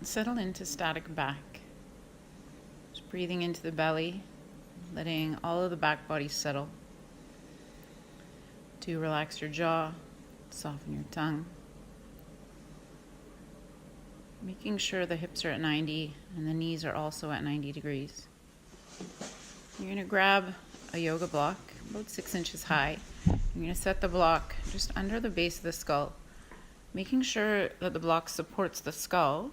settle into static back. Just breathing into the belly, letting all of the back body settle. Do relax your jaw, soften your tongue. Making sure the hips are at 90 and the knees are also at 90 degrees. You're going to grab a yoga block about 6 inches high. You're going to set the block just under the base of the skull, making sure that the block supports the skull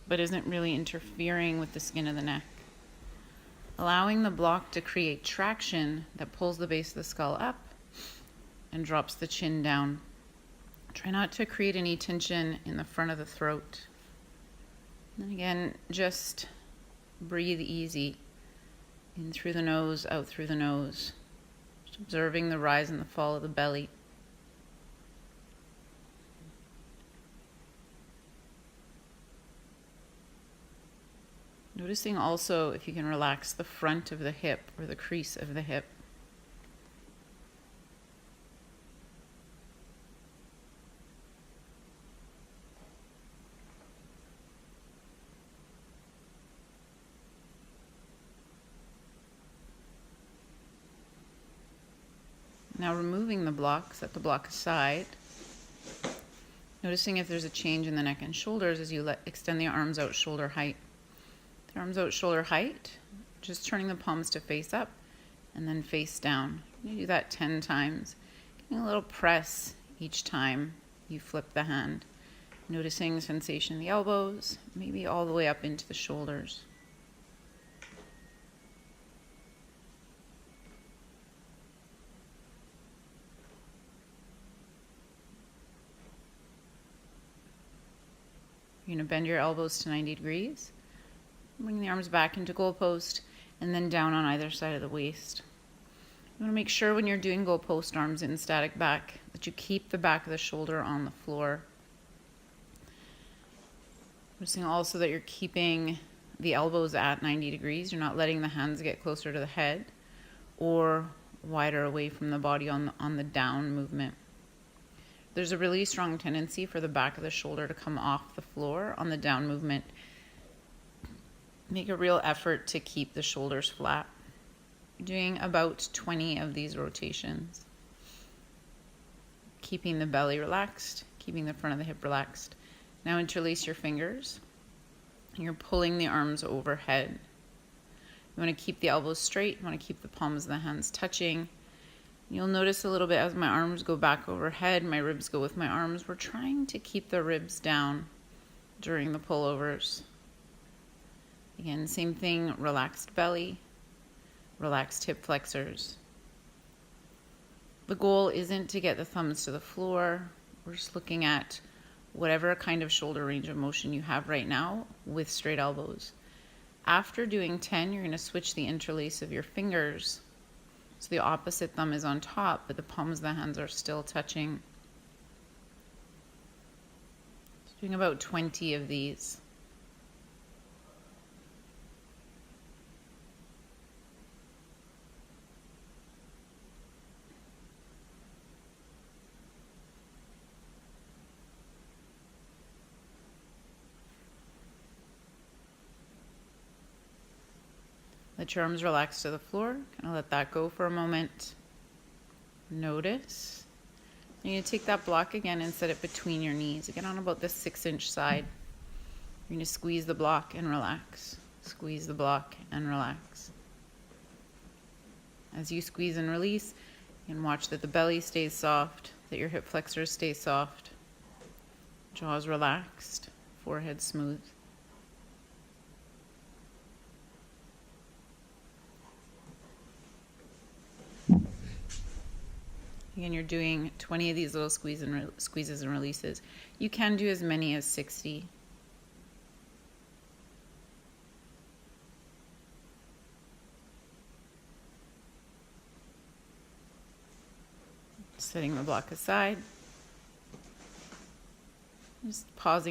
but isn't really interfering with the skin of the neck. Allowing the block to create traction that pulls the base of the skull up and drops the chin down. Try not to create any tension in the front of the throat. And again, just breathe easy. In through the nose, out through the nose. Just observing the rise and the fall of the belly. Noticing also if you can relax the front of the hip or the crease of the hip. Now removing the block, set the block aside. Noticing if there's a change in the neck and shoulders as you extend the arms out shoulder height. The arms out shoulder height, just turning the palms to face up and then face down. You do that 10 times. Getting a little press each time you flip the hand. Noticing the sensation in the elbows, maybe all the way up into the shoulders. You're going to bend your elbows to 90 degrees. Bring the arms back into goal post and then down on either side of the waist. You want to make sure when you're doing goal post arms in static back that you keep the back of the shoulder on the floor. Noticing also that you're keeping the elbows at 90 degrees. You're not letting the hands get closer to the head or wider away from the body on the down movement. There's a really strong tendency for the back of the shoulder to come off the floor on the down movement. Make a real effort to keep the shoulders flat. Doing about 20 of these rotations. Keeping the belly relaxed, keeping the front of the hip relaxed. Now interlace your fingers. You're pulling the arms overhead. You want to keep the elbows straight. You want to keep the palms of the hands touching. You'll notice a little bit as my arms go back overhead, my ribs go with my arms. We're trying to keep the ribs down during the pullovers. Again, same thing, relaxed belly, relaxed hip flexors. The goal isn't to get the thumbs to the floor. We're just looking at whatever kind of shoulder range of motion you have right now with straight elbows. After doing 10, you're going to switch the interlace of your fingers. So the opposite thumb is on top, but the palms of the hands are still touching. Just doing about 20 of these. Let your arms relax to the floor. Kind of let that go for a moment. Notice. You're going to take that block again and set it between your knees. Again on about the 6-inch side. You're going to squeeze the block and relax. Squeeze the block and relax. As you squeeze and release, you can watch that the belly stays soft, that your hip flexors stay soft. Jaws relaxed, forehead smooth. Again, you're doing 20 of these little squeezes and releases. You can do as many as 60. Setting the block aside. Just pausing.